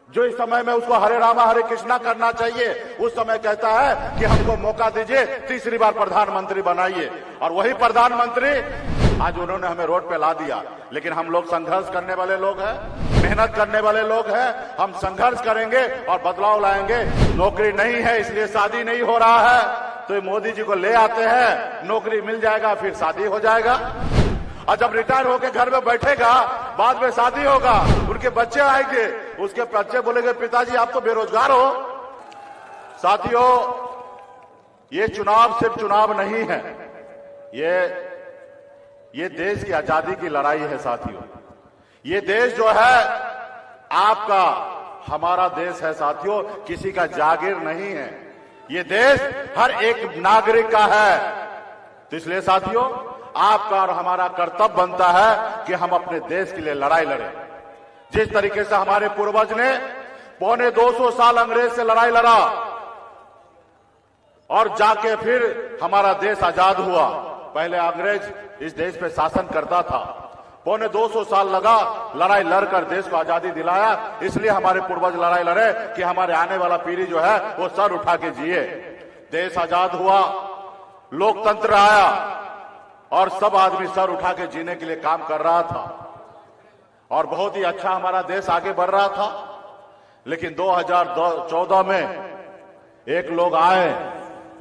जो इस समय में उसको हरे रामा हरे कृष्णा करना चाहिए, उस समय कहता है कि हमको मौका दीजिए, तीसरी बार प्रधानमंत्री बनाइए। और वही प्रधानमंत्री आज उन्होंने हमें रोड पे ला दिया। लेकिन हम लोग संघर्ष करने वाले लोग हैं, मेहनत करने वाले लोग हैं। हम संघर्ष करेंगे और बदलाव लाएंगे। नौकरी नहीं है इसलिए शादी नहीं हो रहा है, तो मोदी जी को ले आते हैं, नौकरी मिल जाएगा, फिर शादी हो जाएगा। और जब रिटायर होकर घर में बैठेगा, बाद में शादी होगा, उनके बच्चे आएंगे, उसके बच्चे बोलेंगे पिताजी आप तो बेरोजगार हो। साथियों, ये चुनाव सिर्फ चुनाव नहीं है, ये देश की आजादी की लड़ाई है। साथियों, ये देश जो है आपका, हमारा देश है साथियों, किसी का जागीर नहीं है। ये देश हर एक नागरिक का है। तो इसलिए साथियों, आपका और हमारा कर्तव्य बनता है कि हम अपने देश के लिए लड़ाई लड़ें। जिस तरीके से हमारे पूर्वज ने 250 साल अंग्रेज से लड़ाई लड़ा और जाके फिर हमारा देश आजाद हुआ। पहले अंग्रेज इस देश पे शासन करता था, 250 साल लगा, लड़ाई लड़कर देश को आजादी दिलाया। इसलिए हमारे पूर्वज लड़ाई लड़े कि हमारे आने वाला पीढ़ी जो है वो सर उठा के जिए। देश आजाद हुआ, लोकतंत्र आया और सब आदमी सर उठा के जीने के लिए काम कर रहा था और बहुत ही अच्छा हमारा देश आगे बढ़ रहा था। लेकिन 2014 में एक लोग आए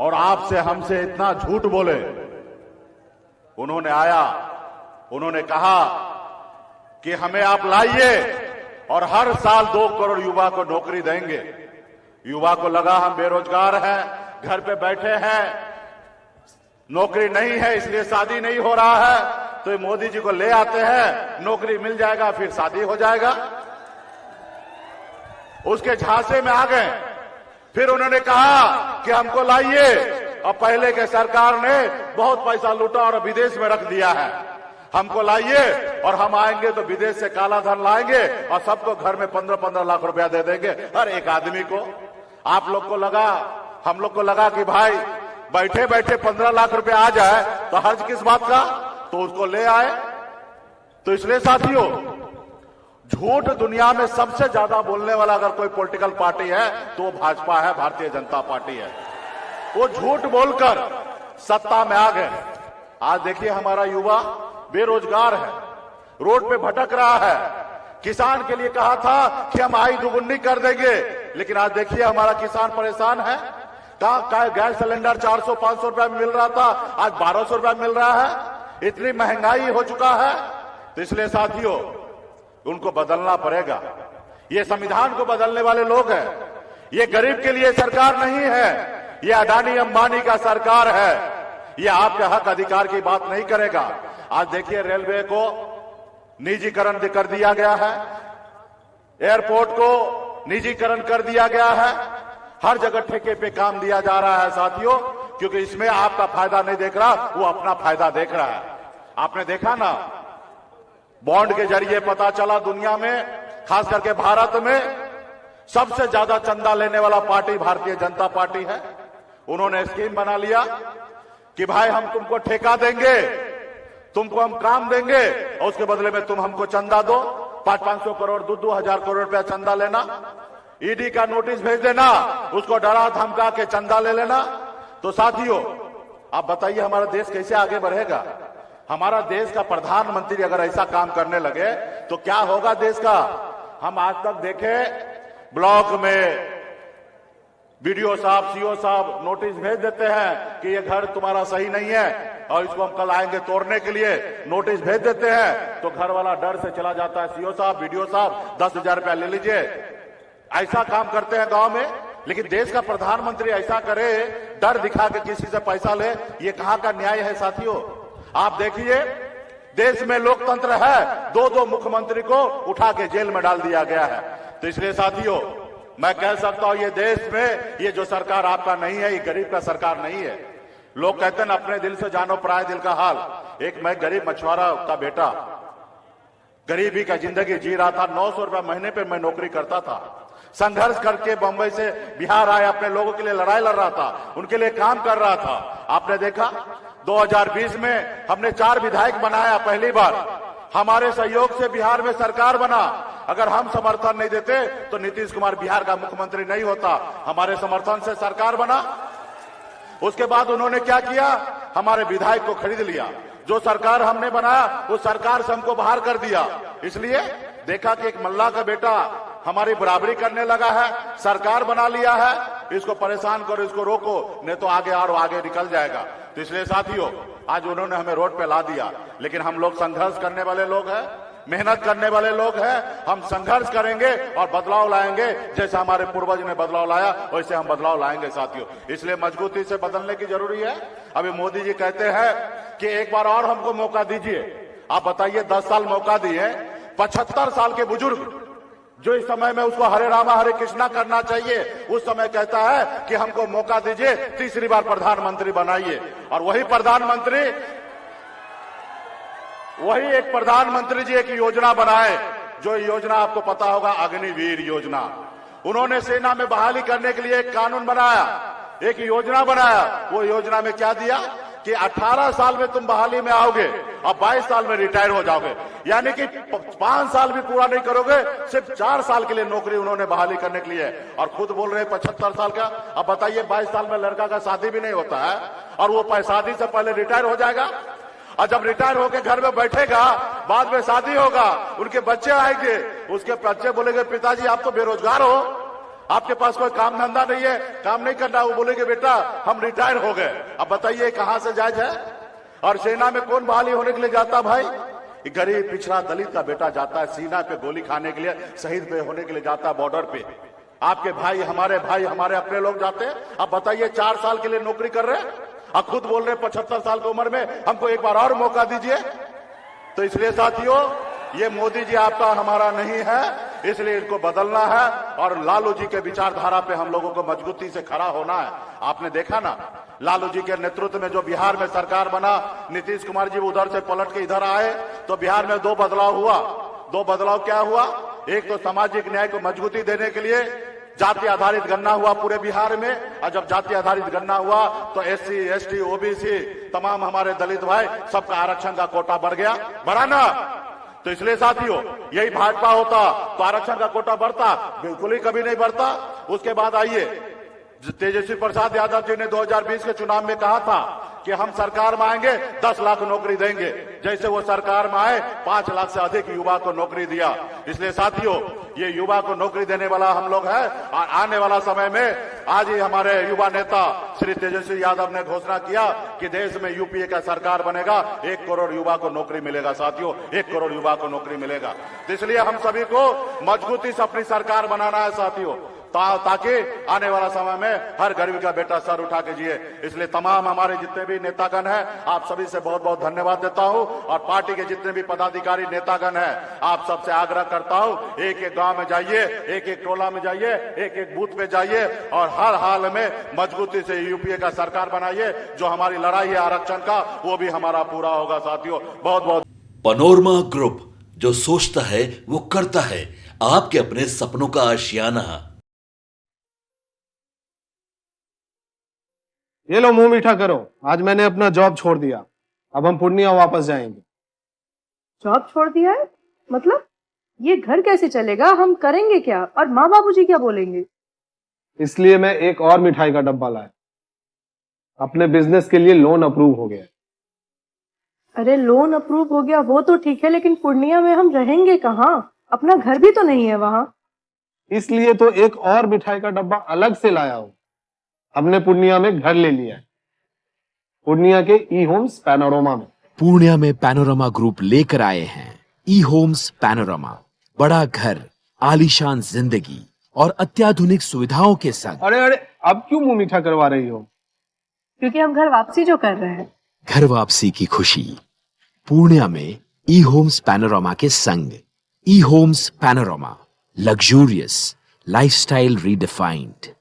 और आपसे हमसे इतना झूठ बोले। उन्होंने आया, उन्होंने कहा कि हमें आप लाइए और हर साल 2 करोड़ युवा को नौकरी देंगे। युवा को लगा हम बेरोजगार हैं, घर पे बैठे हैं, नौकरी नहीं है इसलिए शादी नहीं हो रहा है, तो मोदी जी को ले आते हैं, नौकरी मिल जाएगा, फिर शादी हो जाएगा। उसके झांसे में आ गए। फिर उन्होंने कहा कि हमको लाइए, और पहले के सरकार ने बहुत पैसा लूटा और विदेश में रख दिया है। हमको लाइए और हम आएंगे तो विदेश से काला धन लाएंगे और सबको घर में 15-15 लाख रुपया दे देंगे हर एक आदमी को। आप लोग को लगा, हम लोग को लगा कि भाई बैठे बैठे 15 लाख रुपया आ जाए तो हर्ज किस बात का, तो उसको ले आए। तो इसलिए साथियों, झूठ दुनिया में सबसे ज्यादा बोलने वाला अगर कोई पॉलिटिकल पार्टी है तो वो भाजपा है, भारतीय जनता पार्टी है। वो झूठ बोलकर सत्ता में आ गए। आज देखिए हमारा युवा बेरोजगार है, रोड पे भटक रहा है। किसान के लिए कहा था कि हम आय दुगुनी कर देंगे, लेकिन आज देखिए हमारा किसान परेशान है। कहा गैस सिलेंडर 400-500 रुपए में मिल रहा था, आज 1200 रुपए मिल रहा है। इतनी महंगाई हो चुका है। तो इसलिए साथियों, उनको बदलना पड़ेगा। ये संविधान को बदलने वाले लोग हैं। ये गरीब के लिए सरकार नहीं है, ये अडानी अंबानी का सरकार है। ये आपके हक अधिकार की बात नहीं करेगा। आज देखिए रेलवे को निजीकरण कर दिया गया है, एयरपोर्ट को निजीकरण कर दिया गया है, हर जगह ठेके पे काम दिया जा रहा है साथियों, क्योंकि इसमें आपका फायदा नहीं देख रहा, वो अपना फायदा देख रहा है। आपने देखा ना, बॉन्ड के जरिए पता चला दुनिया में, खास करके भारत में सबसे ज्यादा चंदा लेने वाला पार्टी भारतीय जनता पार्टी है। उन्होंने स्कीम बना लिया कि भाई हम तुमको ठेका देंगे, तुमको हम काम देंगे और उसके बदले में तुम हमको चंदा दो, 500-500 करोड़ 2,000 करोड़ रुपया चंदा लेना, ईडी का नोटिस भेज देना, उसको डरा धमका के चंदा ले लेना। तो साथियों, आप बताइए हमारा देश कैसे आगे बढ़ेगा? हमारा देश का प्रधानमंत्री अगर ऐसा काम करने लगे तो क्या होगा देश का? हम आज तक देखे ब्लॉक में बीडीओ साहब, सीओ साहब नोटिस भेज देते हैं कि ये घर तुम्हारा सही नहीं है और इसको हम कल आएंगे तोड़ने के लिए, नोटिस भेज देते हैं। तो घर वाला डर से चला जाता है, सीओ साहब, बीडीओ साहब 10,000 रुपया ले लीजिए। ऐसा काम करते हैं गांव में। लेकिन देश का प्रधानमंत्री ऐसा करे, डर दिखा के किसी से पैसा ले, ये कहां का न्याय है साथियों? आप देखिए, देश में लोकतंत्र है, 2-2 मुख्यमंत्री को उठा के जेल में डाल दिया गया है। तो इसलिए साथियों, मैं कह सकता हूं ये देश में ये जो सरकार आपका नहीं है, ये गरीब का सरकार नहीं है। लोग कहते हैं अपने दिल से जानो पराये दिल का हाल। एक मैं गरीब मछुआरा का बेटा, गरीबी का जिंदगी जी रहा था, 900 रुपया महीने पे मैं नौकरी करता था। संघर्ष करके बंबई से बिहार आए, अपने लोगों के लिए लड़ाई लड़ रहा था, उनके लिए काम कर रहा था। आपने देखा 2020 में हमने 4 विधायक बनाया, पहली बार हमारे सहयोग से बिहार में सरकार बना। अगर हम समर्थन नहीं देते तो नीतीश कुमार बिहार का मुख्यमंत्री नहीं होता। हमारे समर्थन से सरकार बना। उसके बाद उन्होंने क्या किया, हमारे विधायक को खरीद लिया। जो सरकार हमने बनाया उस सरकार से हमको बाहर कर दिया। इसलिए देखा कि एक मल्ला का बेटा हमारी बराबरी करने लगा है, सरकार बना लिया है, इसको परेशान करो, इसको रोको, नहीं तो आगे और आगे निकल जाएगा। तो इसलिए साथियों, आज उन्होंने हमें रोड पे ला दिया, लेकिन हम लोग संघर्ष करने वाले लोग हैं, मेहनत करने वाले लोग हैं। हम संघर्ष करेंगे और बदलाव लाएंगे। जैसे हमारे पूर्वज ने बदलाव लाया वैसे हम बदलाव लाएंगे साथियों। इसलिए मजबूती से बदलने की जरूरी है। अभी मोदी जी कहते हैं कि एक बार और हमको मौका दीजिए। आप बताइए, 10 साल मौका दिए, 75 साल के बुजुर्ग जो इस समय में उसको हरे रामा हरे कृष्णा करना चाहिए, उस समय कहता है कि हमको मौका दीजिए, तीसरी बार प्रधानमंत्री बनाइए। और वही एक प्रधानमंत्री जी एक योजना बनाए, जो योजना आपको पता होगा, अग्निवीर योजना। उन्होंने सेना में बहाली करने के लिए एक कानून बनाया, एक योजना बनाया। वो योजना में क्या दिया कि 18 साल में तुम बहाली में आओगे और 22 साल में रिटायर हो जाओगे। यानी कि 5 साल भी पूरा नहीं करोगे, सिर्फ 4 साल के लिए नौकरी उन्होंने बहाली करने के लिए। और खुद बोल रहे हैं 75 साल का। अब बताइए, 22 साल में लड़का का शादी भी नहीं होता है और वो शादी से पहले रिटायर हो जाएगा। और जब रिटायर होकर घर में बैठेगा, बाद में शादी होगा, उनके बच्चे आएंगे, उसके बच्चे बोलेंगे पिताजी आप तो बेरोजगार हो, आपके पास कोई काम धंधा नहीं है, काम नहीं करना। वो बोलेंगे बेटा हम रिटायर हो गए। अब बताइए कहां से जायज है। और सेना में कौन बहाली होने के लिए जाता भाई? गरीब पिछड़ा दलित का बेटा जाता है सीना पे गोली खाने के लिए, शहीद पे होने के लिए जाता है बॉर्डर पे। आपके भाई, हमारे अपने लोग जाते हैं। अब बताइए 4 साल के लिए नौकरी कर रहे हैं और खुद बोल रहे 75 साल की उम्र में हमको एक बार और मौका दीजिए। तो इसलिए साथियों, ये मोदी जी आपका हमारा नहीं है, इसलिए इनको बदलना है और लालू जी के विचारधारा पे हम लोगों को मजबूती से खड़ा होना है। आपने देखा ना, लालू जी के नेतृत्व में जो बिहार में सरकार बना, नीतीश कुमार जी उधर से पलट के इधर आए तो बिहार में 2 बदलाव हुआ। 2 बदलाव क्या हुआ? एक तो सामाजिक न्याय को मजबूती देने के लिए जाति आधारित गणना हुआ पूरे बिहार में। और जब जाति आधारित गणना हुआ तो SC, ST, OBC तमाम हमारे दलित भाई सबका आरक्षण का कोटा बढ़ गया, बढ़ा ना। तो इसलिए साथियों, यही भाजपा होता तो आरक्षण का कोटा बढ़ता? बिल्कुल ही कभी नहीं बढ़ता। उसके बाद आइए, तेजस्वी प्रसाद यादव जी ने 2020 के चुनाव में कहा था कि हम सरकार में आएंगे 10 लाख नौकरी देंगे। जैसे वो सरकार में आए 5 लाख से अधिक युवा को नौकरी दिया। इसलिए साथियों, ये युवा को नौकरी देने वाला हम लोग है। और आने वाला समय में आज ही हमारे युवा नेता श्री तेजस्वी यादव ने घोषणा किया कि देश में UPA का सरकार बनेगा, 1 करोड़ युवा को नौकरी मिलेगा। साथियों, 1 करोड़ युवा को नौकरी मिलेगा। इसलिए हम सभी को मजबूती से अपनी सरकार बनाना है साथियों, ताकि आने वाला समय में हर गरीब का बेटा सर उठा के जिए। इसलिए तमाम हमारे जितने भी नेतागण हैं, आप सभी से बहुत बहुत धन्यवाद देता हूं। और पार्टी के जितने भी पदाधिकारी नेतागण हैं, आप सबसे आग्रह करता हूं, एक एक गांव में जाइए, एक एक टोला में जाइए, एक एक बूथ पे जाइए और हर हाल में मजबूती से UPA का सरकार बनाइए। जो हमारी लड़ाई है आरक्षण का, वो भी हमारा पूरा होगा साथियों। बहुत बहुत। पैनोरमा ग्रुप, जो सोचता है वो करता है। आपके अपने सपनों का आशियाना। ये लो मुंह मीठा करो, आज मैंने अपना जॉब छोड़ दिया, अब हम पूर्णिया वापस जाएंगे। जॉब छोड़ दिया है? मतलब ये घर कैसे चलेगा? हम करेंगे क्या? और माँ बाबूजी क्या बोलेंगे? इसलिए मैं एक और मिठाई का डब्बा लाया। अपने बिजनेस के लिए लोन अप्रूव हो गया। अरे लोन अप्रूव हो गया वो तो ठीक है, लेकिन पूर्णिया में हम रहेंगे कहाँ? अपना घर भी तो नहीं है वहाँ। इसलिए तो एक और मिठाई का डब्बा अलग से लाया हूँ। हमने पूर्णिया में घर ले लिया है, पूर्णिया के E-होम्स पैनोरमा में। पूर्णिया में पैनोरमा ग्रुप लेकर आए हैं E-होम्स पैनोरमा। बड़ा घर, आलीशान जिंदगी और अत्याधुनिक सुविधाओं के संग। अरे अब क्यों मुंह मीठा करवा रही हो? क्योंकि हम घर वापसी जो कर रहे हैं। घर वापसी की खुशी पूर्णिया में E-होम्स पैनोरमा के संग। E-होम्स पैनोरमा, लग्जूरियस लाइफस्टाइल रीडिफाइंड।